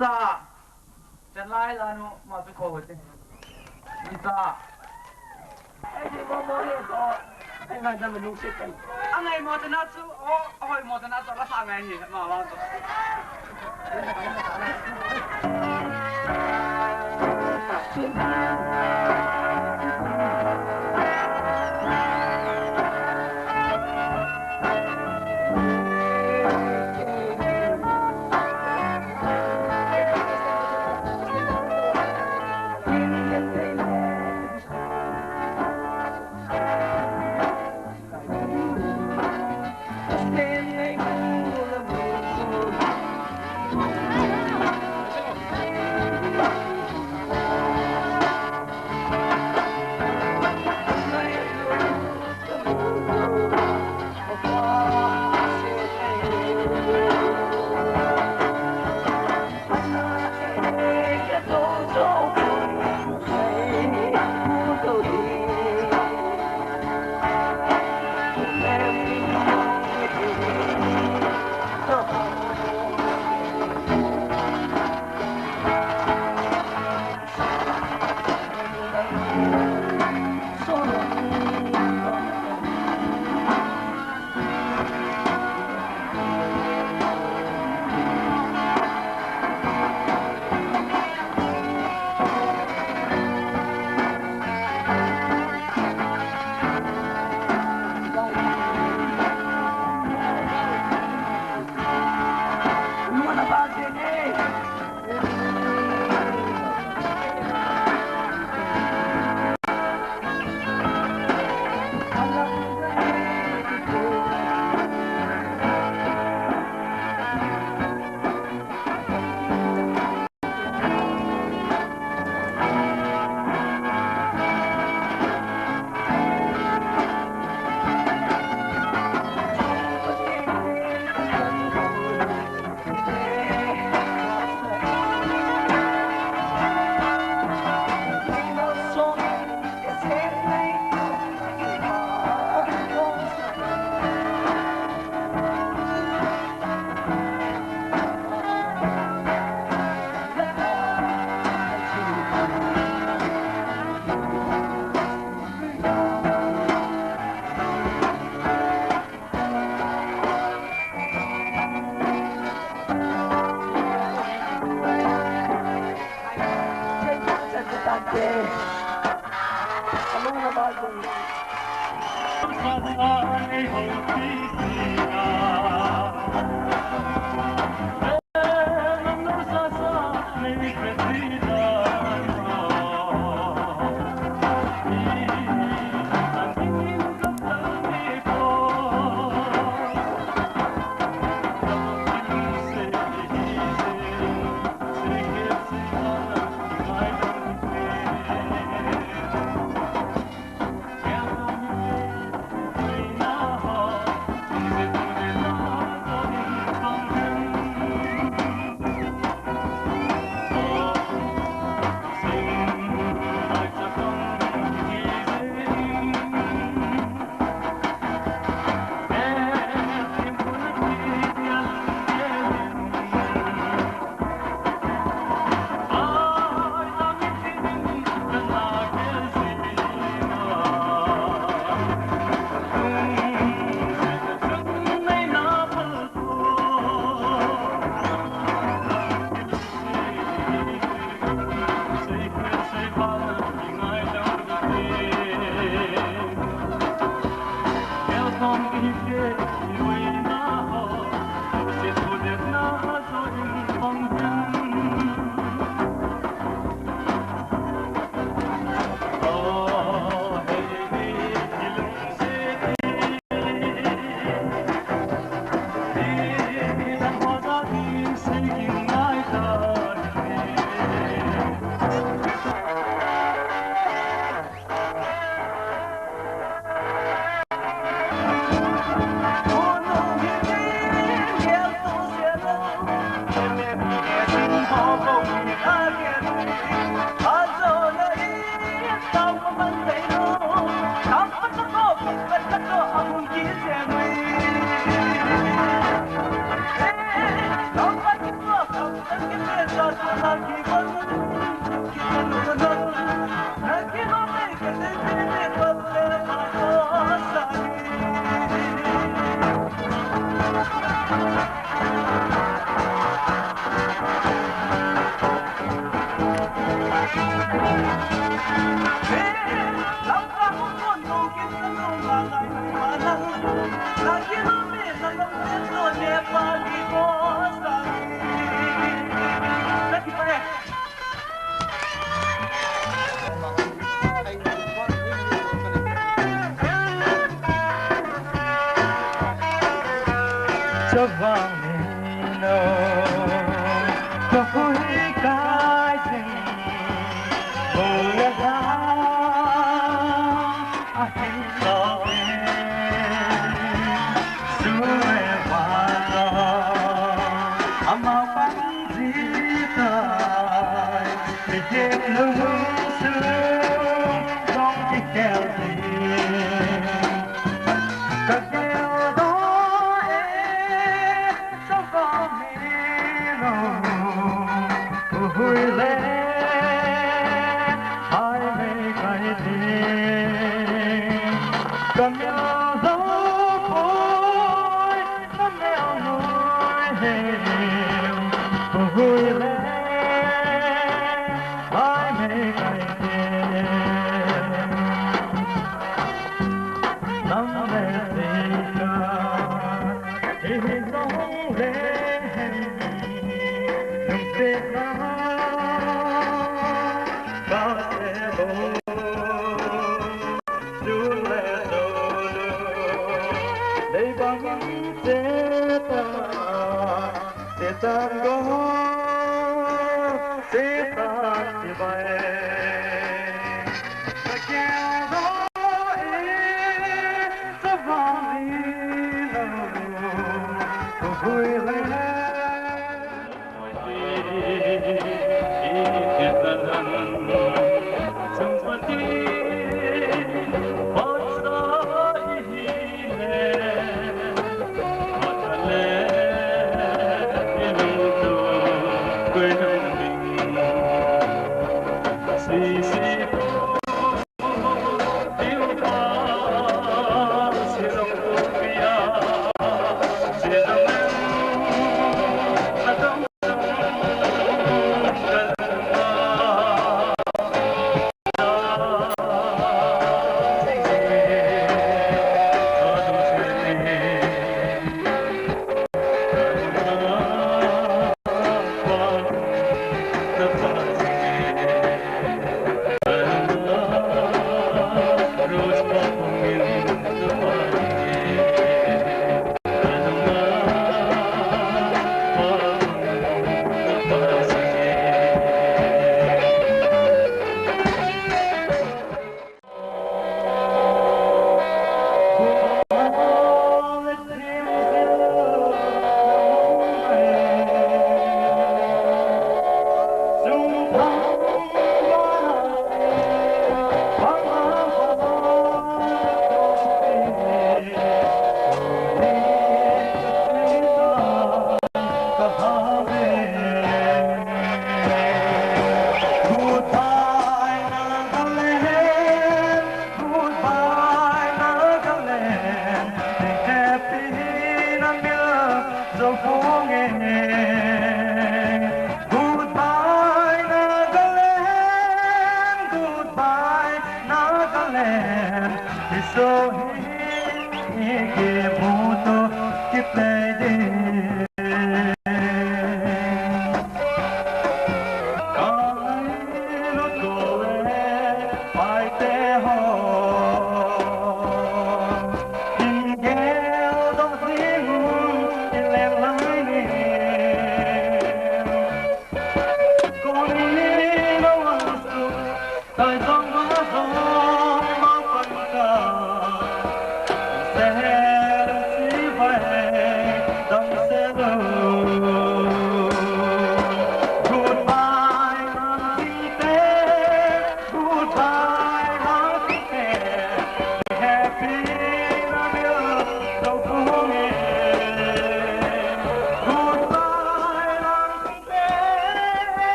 cha chân lai là nó mà tôi khổ thế cha ai đi mua mua đi có anh nói rằng mình lúc xíchกันanh ấy mua chân chú ôi mua chân chú là sang ngày gì mà vào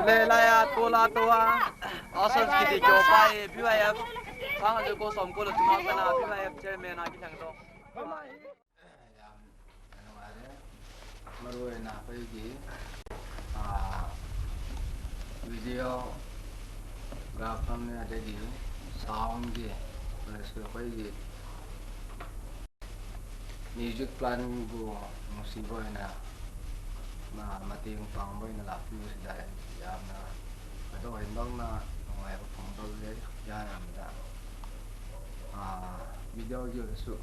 le la ya to la to a asan ki ti jo pai pi wa ya phang jo ko som ko lo tuma ka na pi wa ya chairman a ki thang to maru na pai gi video graph ne ade gi sound gi so pai gi music plan bu musi boy na mating pang boy na la pi si dai yam na do hin dong na ngai ba pang do le ya na da video gi su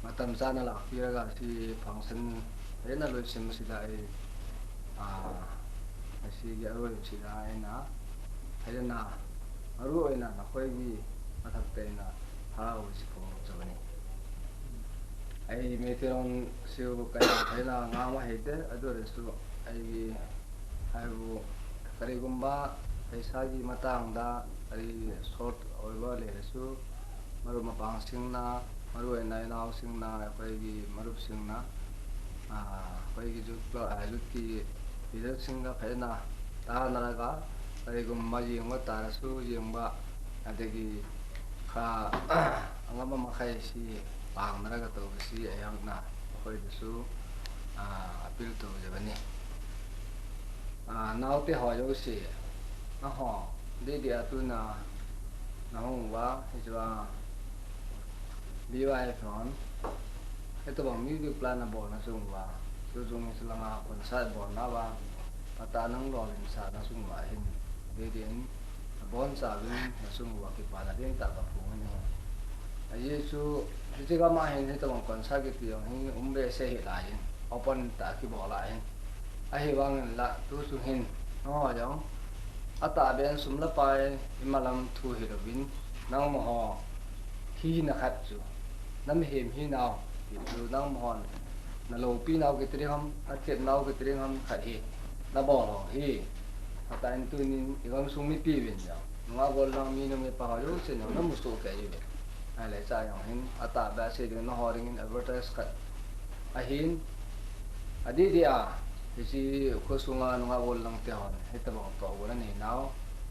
matam sana la pi ga si function ena lo sim si dai asi gi aro si dai na na aru ena na khoi gi mathak te na harau si ko jabani ai meteron siu kai thaina nga ma hete adore su ai aibu karigumba paisa gi matang da ai short oiba le su maru mapang singna maru enai naw singna kai gi maru singna kai gi jukla ai ki video singa phaina ta na ga karigumba yengwa ta su yengba adegi kha angama makai si pang na ga to si ayam na khoi su appeal to jabani now te ho yo si na ho de de atu na hong wa hijwa BY phone eto bang music plan na bo na sung wa su jung silanga concert bo na wa pata nang lo lim sa na sung wa hin de de bon sa bin na sung wa ki pa na den ta ka pu ni ai su jika ma hin itu bang concert ki tiang hin umbe se hi la hin open ta ki bo la hin ai wang la tu su hin no jong ata ben sum la pai imalam thu hi robin nang mo ho hi na khat chu nam hem hi naw tu nang mo hon na lo pi naw ki tri ham a chet naw ki tri ham khat hi na bo lo hi ata in tu nin igam sum mi pi bin ja nga gol lang mi no me pa yo se no na mu so ka yi ai lại sai yang hin ata ba se de no horing in advertise kat ahin adi dia si ko sunga no nga gol lang te hon heta bang to wala ni naw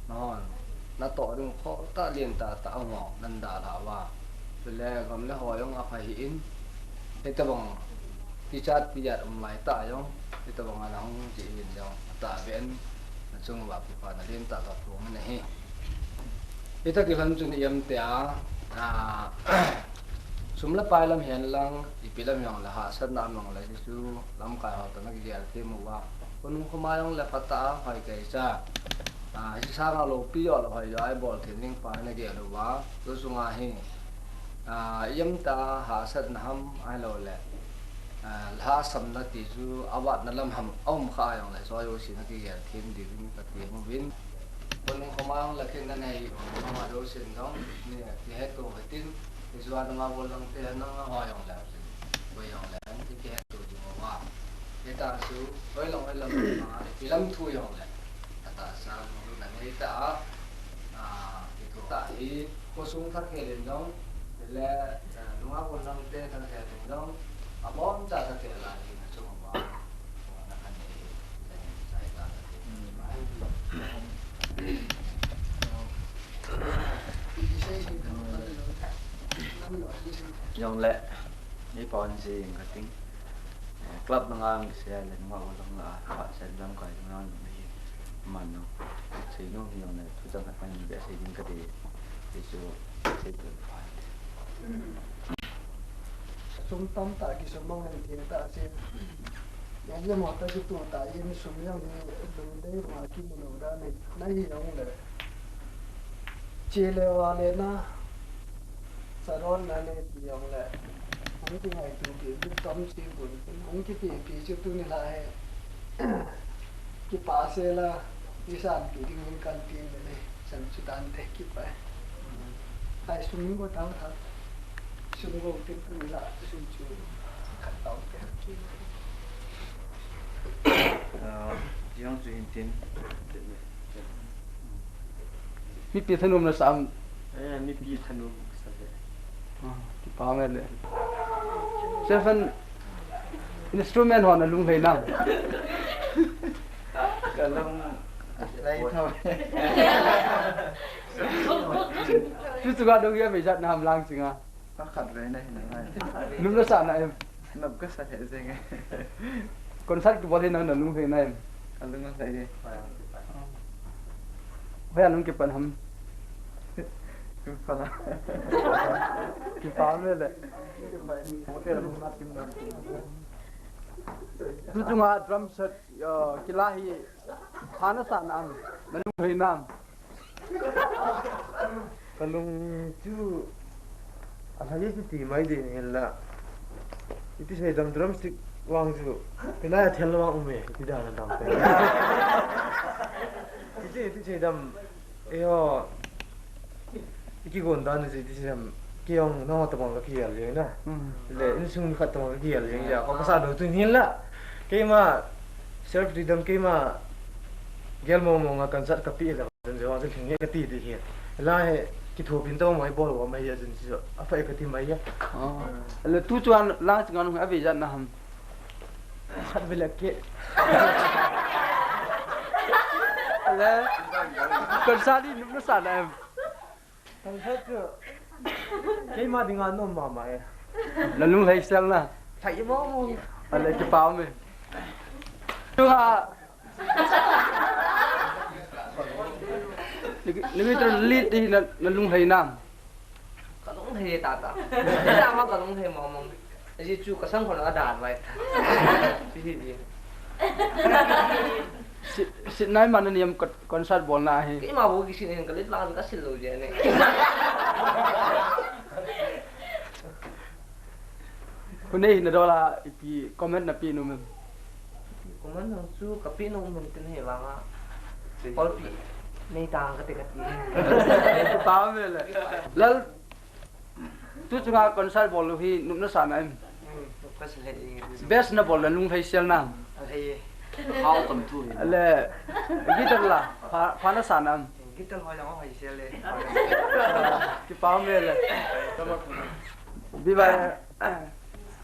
non na to ding kho ta lien ta ngo nan da la wa le gam le ho yong a phai in heta bang ti chat pi yat lai ta yong heta bang ala hong ji in yong ta ben na chung wa pi pa na lien ta ka pu ne hi ita ki han chun yam te sumla pailam hian lang ipilam yang la ha san na mang la su lam ka ha ta na gi ya the mu wa kunum khoma yang la pata hai kai cha si sa ga lo pi yo la hai ai bol thing pa na gi lo wa tu sunga hi yam ta ha san ham ai lo le la sam na ti su awat na lam ham om kha yang la so yo si na gi ya them di win ka ti mu win kunum khoma yang la ken na nei ma do sin dong ni ti het ko tin Iswa nga walang te nang hoyong la hoyong la ti ke to ju wa eta su hoyong ma ilam thu yong la ata sa mo na nei ta itu ta hi ko sung thak he len dong le nga walang te thak he len dong abom ta thak he la ni na chu wa na kan ni sai ta Yang lệ ni pon si ka ting club nang se le ma ko lang la ka se lam ka nang ni man no se no ni ne tu ta ka ni be se din ka de so se tu fa sum tam ta ki sum mang ni tin ta se ya ye mo ta ju tu ta ye ni sum yang ni dum de ma ki mu no da ni na hi yong le che le wa le na saron na ne ti yong le ang ti ngai tu ki du tom si bun ang ki pi chu tu ni la he ki pa se la ni san ki ding min kan ti ne san chu dan te ki pa hai sum go tao tha sum go ti tu la sum chu ka tao ke yang chu in tin mi pi thanum na sam mi pi thanu ki pa ngal le seven instrument hon lung lei na kalam lấy thôi chú chú ga đâu kia về giặt nam lang chừng à nó khẩn về đây này lúc nó sẵn này em nằm cứ sạch hệ gì nghe con sắt cái bò thế nào là lúc thế này em ăn lưng nó thấy đi phải ăn cái phần hầm phần à cái pháo nữa đấy chú chú ga drum set cái lá hi phá nó sẵn ăn nó lúc thế nam Kalung chu alhaji chu ti mai de hella iti sei dam drumstick wang chu pela thelwa ume iti da na dam pe iti sei dam eo iki gon dan ji iti sei dam kiong no ta bang ka kial le na le in sung khat ta bang ka kial le ya ko sa do tu hin la ke ma self rhythm ke ma gel mo mo nga kan sat ka pi la den jo wa thing ka ti ti hi la he ki thu bin to mai bol wa mai ya jin si a fa ka ti mai ya là tu chuan lang chừng ăn không về giặt na hầm sat bela ke là con sa đi nó sẵn em kan sat chu ke ma ding an no ma ma e là lúc thấy xem là thai mo mo là cái pháo mình chú ha nếu như lít thì là lúc thấy nam có đúng thì tạt à thế ra mà có đúng thì mà cái chú có sang còn ở đàn vậy gì xin nói mà anh em con sát bol na hi cái mà bố cái xin cái lít lan cái xin lùi vậy này hôm nay nó đó là pi comment na pi nó mình cũng muốn thằng chú cái pin nó mình tin hiểu là có pi này tàng cái cái pháo về lại là tu chúng ta con sát bol hi nó sẵn em cái gì best na bol là lúc thấy xem nam thì hao tầm thu là cái đó là phá nó sẵn em cái tên hỏi là nó phải xe lên cái pháo về lại vì vậy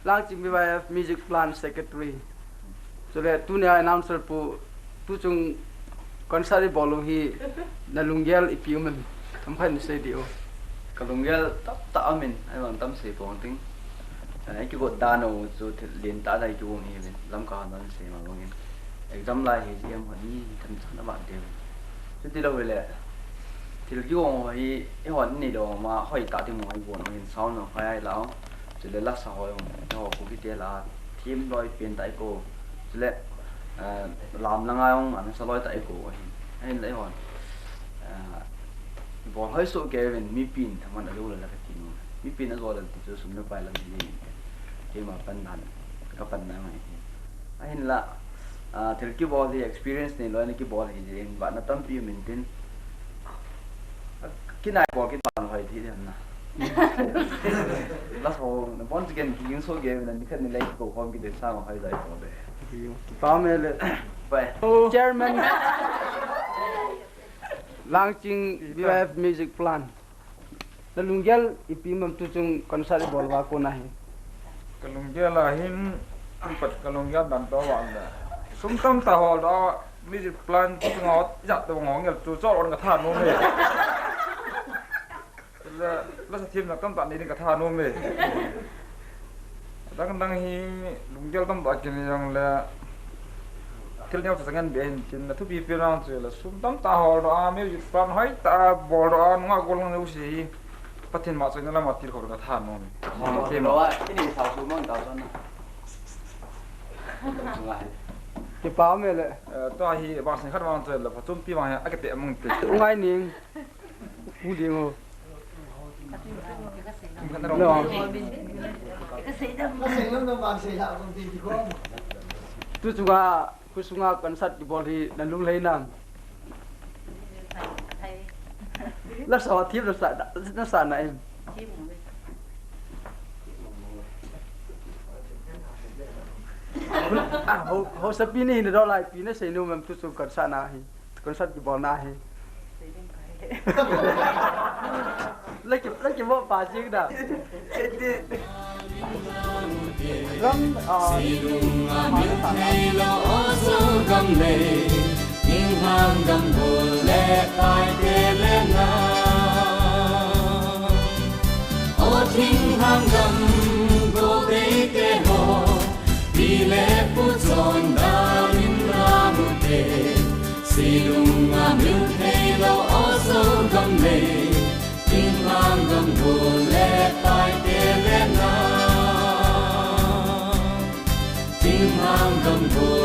lang chỉ vì vậy music plan secretary cho nên tu này announcer pu tu chung concert bolu hi na lungyal ipiu mình không phải say điều kalung gel ta amin ai mang tam sei pong ting ai ki got dano chu lin ta dai chu ni ben lam ka nan sei ma ngin exam lai hi em honi tham chan ba de chu ti lo le til ki ong hi e hon ni do ma hoi ta ti mo ai bon ngin sao no hai lao chu le la sa hoi no ko ki te la team loi pen tai ko chu le làm là ngay ông anh sẽ lôi tại cổ anh lấy hòn bỏ hơi số cái mình mi pin thằng anh ở đâu là cái gì mi pin nó rồi là chỉ số nó phải là gì khi mà phân hẳn cái phần này anh là thì cái ball thì experience này nói cái ball thì gì bạn nó tâm pi mình tin cái này ball cái bạn phải thì thế nào lát hồi nó bón cái những số cái mình đi khăn lấy cổ con cái để sao mà phải dạy cổ về pháo về lại vậy chairman launching BYF music plan na lungyal ipimam tu chung concert bol wa ko nahi kalungya la hin pat kalungya dan to wa la sum tam ta ho da music plan chu ngot ja to ngong ngel chu chol on ka tha no me la sa thim na tam ta ni ka tha no me dang dang hi lungyal tam ba kin yang la kil nhau sa ngan be chin na thu bi pi rang chu la sum tam ta ho da music plan hoi ta bo da nga gol ngau si pathin ma chang la ma tir khor ka tha no me thì mà cái gì thảo số mong thảo số nào cái pháo về lại to hi ba sin khat wang tel la phatum pi wang a ke te among te ngai ning u ding ho nó sẽ nó bằng sẽ là công ty thì có tu sunga concert di bol hi na lung lei nam la sa thiếp nó sa na em ho sa pi ni do lai pi na sei nu mem tu su concert na hi concert di bol na hi lấy cái bộ bà chiếc nào lắm hàng gầm buồn lệ tai tê lên na ô thinh hàng gầm vô bê tê hồ vì lệ phút giòn đã linh ra một tê xì lùng ngà miêu thê lâu ô sâu gầm lệ thinh hàng gầm buồn lệ tai tê lên na thinh hàng gầm buồn